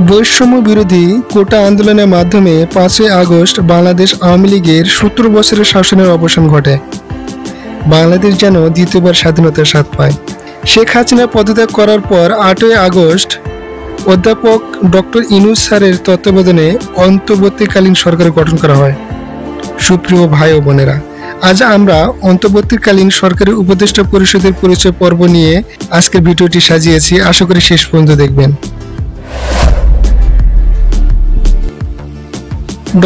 বৈষম্য বিরোধী কোটা আন্দোলনের মাধ্যমে 5ই আগস্ট বাংলাদেশ আওয়ামী লীগের 17 বছরের শাসনের অবসান ঘটে। বাংলাদেশ যেন দ্বিতীয়বার স্বাধীনতার স্বাদ পায়। শেখ হাসিনা পদত্যাগ করার পর 8ই আগস্ট অধ্যাপক ডক্টর ইউনূস স্যারের তত্ত্বাবধানে অন্তর্বর্তীকালীন সরকার গঠন করা হয়। সুপ্রিয় ভাই ও বোনেরা, আজ আমরা অন্তর্বর্তীকালীন সরকারের উপদেষ্টা পরিষদের পরিচয় পর্ব নিয়ে আজকের ভিডিওটি সাজিয়েছি। আশা করি শেষ পর্যন্ত দেখবেন।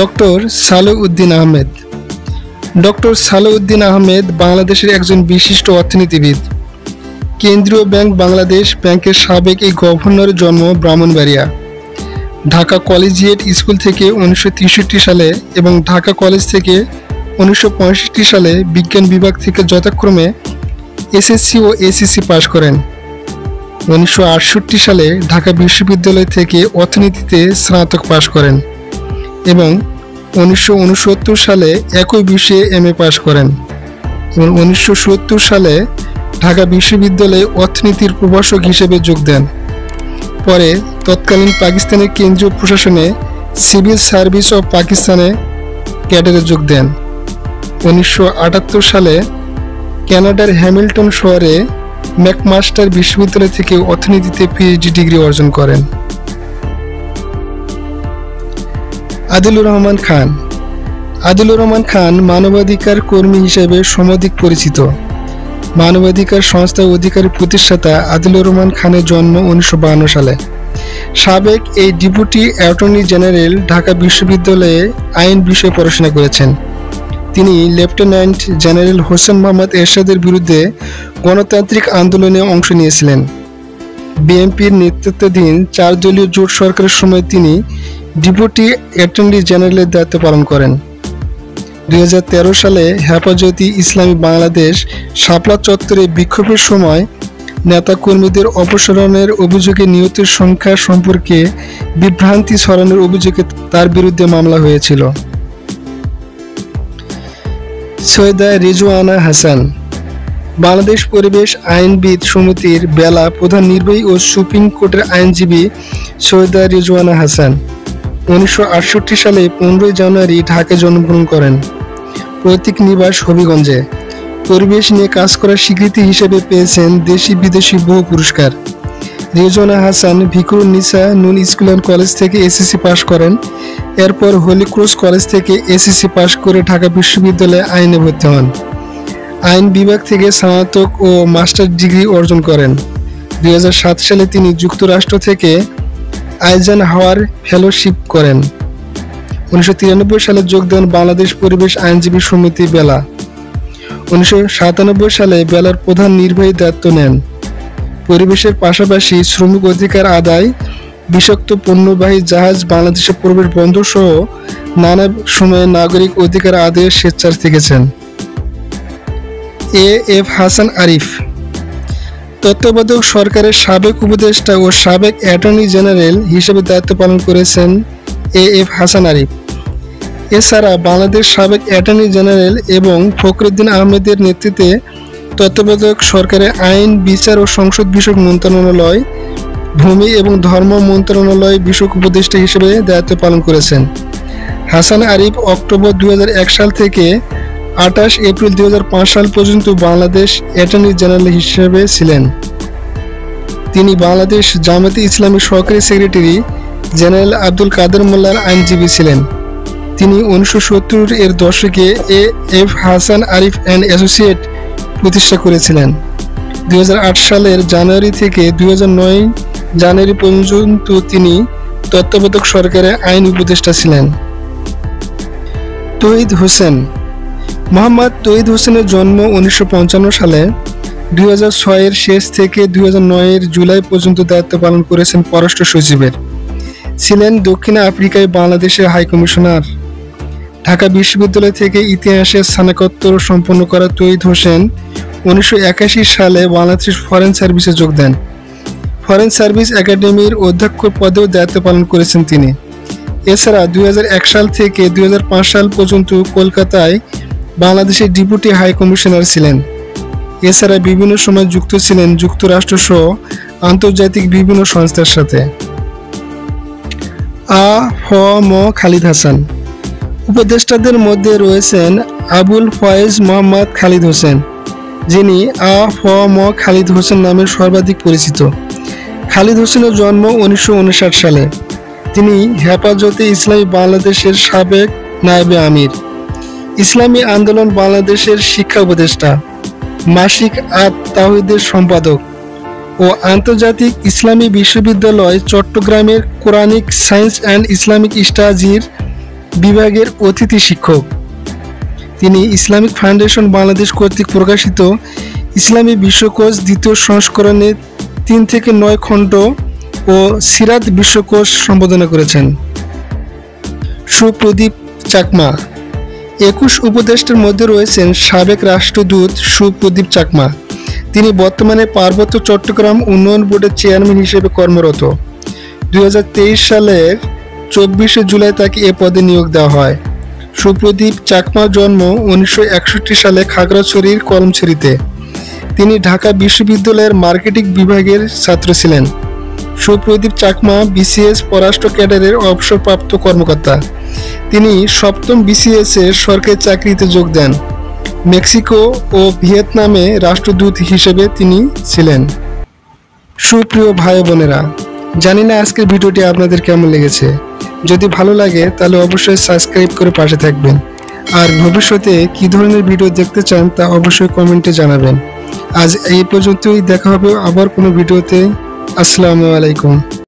ডক্টর সালেউদ্দিন আহমেদ। ডক্টর সালেউদ্দিন আহমেদ বাংলাদেশের একজন বিশিষ্ট অর্থনীতিবিদ। কেন্দ্রীয় ব্যাংক বাংলাদেশ ব্যাংকের সাবেক এই গভর্নরের জন্ম ব্রাহ্মণবাড়িয়া। ঢাকা কলেজিয়েট স্কুল থেকে 1963 সালে এবং ঢাকা কলেজ থেকে 1965 সালে বিজ্ঞান বিভাগ থেকে যথাক্রমে এসএসসি ও এসএসসি পাশ করেন। 1968 সালে ঢাকা বিশ্ববিদ্যালয় থেকে অর্থনীতিতে স্নাতক পাশ করেন এবং 1969 সালে একই বিষয়ে এমএ পাশ করেন এবং 1970 সালে ঢাকা বিশ্ববিদ্যালয়ে অর্থনীতির প্রভাষক হিসেবে যোগ দেন। পরে তৎকালীন পাকিস্তানের কেন্দ্রীয় প্রশাসনে সিভিল সার্ভিস অফ পাকিস্তানে ক্যাডারে যোগ দেন। 1978 সালে কানাডার হ্যামিল্টন শহরে ম্যাকমাস্টার বিশ্ববিদ্যালয় থেকে অর্থনীতিতে পিএইচডি ডিগ্রি অর্জন করেন। আদিলুর রহমান খান। আদিলুর রহমান খান মানবাধিকার কর্মী হিসেবে সমধিক পরিচিত। মানবাধিকার সংস্থা অধিকারের প্রতিষ্ঠাতা আদিলুর রহমান খানের জন্ম 1952 সালে। সাবেক এই ডেপুটি অ্যাটর্নি জেনারেল ঢাকা বিশ্ববিদ্যালয়ে আইন বিষয়ে পড়াশোনা করেছেন। তিনি লেফটেন্যান্ট জেনারেল হোসেন মোহাম্মদ এরশাদের বিরুদ্ধে গণতান্ত্রিক আন্দোলনে অংশ নিয়েছিলেন। বিএনপির নেতৃত্বাধীন 4 দলীয় জোট সরকারের সময় তিনি ডেপুটি অ্যাটর্নি জেনারেলের দায়িত্ব পালন করেন। 2013 সালে হেফাজতে ইসলামী বাংলাদেশ শাপলা চত্বরে বিক্ষোভের সময় নেতাকর্মীদের অপসারণের অভিযোগে নিহতের সংখ্যা সম্পর্কে বিভ্রান্তি ছড়ানোর অভিযোগে তার বিরুদ্ধে মামলা হয়েছিল। সৈয়দা রিজওয়ানা হাসান। বাংলাদেশ পরিবেশ আইনবিদ সমিতির বেলা প্রধান নির্বাহী ও সুপ্রিম কোর্টের আইনজীবী সৈয়দা রিজওয়ানা হাসান 1968 সালে 15 জানুয়ারি ঢাকায় জন্মগ্রহণ করেন। পৈতৃক নিবাস হবিগঞ্জে। পরিবেশ নিয়ে কাজ করার স্বীকৃতি হিসেবে পেয়েছেন দেশি বিদেশি বহু পুরস্কার। রিজওয়ানা হাসান ভিকরুন্নিসা নুন স্কুল অ্যান্ড কলেজ থেকে এসএসসি পাশ করেন। এরপর হলি ক্রস কলেজ থেকে এসএসসি পাশ করে ঢাকা বিশ্ববিদ্যালয়ে আইনে ভর্তি হন। আইন বিভাগ থেকে স্নাতক ও মাস্টার ডিগ্রি অর্জন করেন। 2007 সালে তিনি যুক্তরাষ্ট্র থেকে আইজেনহাওয়ার ফেলোশিপ করেন। 1993 সালে যোগ দেন বাংলাদেশ পরিবেশ আইনজীবী সমিতি বেলা। 1997 সালে বেলার প্রধান নির্বাহী দায়িত্ব নেন। পরিবেশের পাশাপাশি শ্রমিক অধিকার আদায়, বিষাক্ত পণ্যবাহী জাহাজ বাংলাদেশে প্রবেশ বন্ধ সহ নানা সময়ে নাগরিক অধিকার আদায়ের স্বেচ্ছার থেকেছেন। এ.এফ. হাসান আরিফ। তত্ত্বাবধায়ক সরকারের সাবেক উপদেষ্টা ও সাবেক অ্যাটর্নি জেনারেল হিসেবে দায়িত্ব পালন করেছেন এ.এফ. হাসান আরিফ। এছাড়া বাংলাদেশ সাবেক অ্যাটর্নি জেনারেল এবং ফখরুদ্দিন আহমেদের নেতৃত্বে তত্ত্বাবধায়ক সরকারের আইন, বিচার ও সংসদ বিষয়ক মন্ত্রণালয়, ভূমি এবং ধর্ম মন্ত্রণালয় বিষয়ক উপদেষ্টা হিসেবে দায়িত্ব পালন করেছেন। হাসান আরিফ অক্টোবর 2001 সাল থেকে 28 এপ্রিল 2005 সাল পর্যন্ত বাংলাদেশ অ্যাটর্নি জেনারেল হিসেবে ছিলেন। তিনি বাংলাদেশ জামায়াতে ইসলামী সহকারী সেক্রেটারি জেনারেল আব্দুল কাদের মোল্লার আইনজীবী ছিলেন। তিনি 1970 এর দশকে A F. Hasan Arif and associate প্রতিষ্ঠা করেছিলেন। 2008 সালের জানুয়ারি থেকে 2009 জানুয়ারি পর্যন্ত তিনি তত্ত্বাবধায়ক সরকারের আইন উপদেষ্টা ছিলেন। তৌহিদ হোসেন। মোহাম্মদ তৌহিদ হোসেনের জন্ম 1955 সালে। 2006 এর শেষ থেকে 2009 এর জুলাই পর্যন্ত দায়িত্ব পালন করেছেন পররাষ্ট্র সচিবের। ছিলেন দক্ষিণ আফ্রিকায় বাংলাদেশের হাইকমিশনার। ঢাকা বিশ্ববিদ্যালয় থেকে ইতিহাসে স্নাতকোত্তর সম্পন্ন করা তৌহিদ হোসেন 1981 সালে বাংলাদেশ ফরেন সার্ভিসে যোগ দেন। ফরেন সার্ভিস একাডেমির অধ্যক্ষ পদেও দায়িত্ব পালন করেছেন তিনি। এছাড়া 2001 সাল থেকে 2005 সাল পর্যন্ত কলকাতায় বাংলাদেশের ডেপুটি হাই কমিশনার ছিলেন। এছাড়া বিভিন্ন সময় যুক্ত ছিলেন যুক্তরাষ্ট্র সহ আন্তর্জাতিক বিভিন্ন সংস্থার সাথে। আ ফ ম খালিদ হাসান। উপদেষ্টাদের মধ্যে রয়েছেন আবুল ফয়েজ মোহাম্মদ খালিদ হোসেন, যিনি আ ফ ম খালিদ হোসেন নামে সর্বাধিক পরিচিত। খালিদ হোসেনের জন্ম 1959 সালে। তিনি হেফাজতে ইসলামী বাংলাদেশের সাবেক নায়েবে আমির, ইসলামী আন্দোলন বাংলাদেশের শিক্ষা উপদেষ্টা, মাসিক আত-তাওহীদের সম্পাদক ও আন্তর্জাতিক ইসলামী বিশ্ববিদ্যালয় চট্টগ্রামের Quranic science and Islamic studies বিভাগের অতিথি শিক্ষক। তিনি ইসলামিক ফাউন্ডেশন বাংলাদেশ কর্তৃক প্রকাশিত ইসলামী বিশ্বকোষ দ্বিতীয় সংস্করণে 3 থেকে 9 খণ্ড ও সিরাত বিশ্বকোষ সম্পাদনা করেছেন। সুপ্রদীপ চাকমা। 21 উপদেষ্টার মধ্যে রয়েছেন সাবেক রাষ্ট্রদূত সুপ্রদীপ চাকমা। তিনি বর্তমানে পার্বত্য চট্টগ্রাম উন্নয়ন বোর্ডের চেয়ারম্যান হিসেবে কর্মরত। 2023 সালের 24 জুলাই তাকে এ পদে নিয়োগ দেওয়া হয়। সুপ্রদীপ চাকমার জন্ম 1961 সালে খাগড়াছড়ির কলমছড়িতে। তিনি ঢাকা বিশ্ববিদ্যালয়ের মার্কেটিং বিভাগের ছাত্র ছিলেন। সুপ্রদীপ চাকমা বিসিএস পররাষ্ট্র ক্যাডারের অবসরপ্রাপ্ত কর্মকর্তা। তিনি 7ম বিসিএস-এ সরকারি চাকরিতে যোগ দেন। মেক্সিকো ও ভিয়েতনামে রাষ্ট্রদূত হিসেবে তিনি ছিলেন। সুপ্রিয় ভাই বোনেরা, জানি না আজকের ভিডিওটি আপনাদের কেমন লেগেছে। যদি ভালো লাগে তাহলে অবশ্যই সাবস্ক্রাইব করে পাশে থাকবেন। আর ভবিষ্যতে কী ধরনের ভিডিও দেখতে চান তা অবশ্যই কমেন্টে জানাবেন। আজ এই পর্যন্তই, দেখা হবে আবার কোনো ভিডিওতে। আসসালামু আলাইকুম।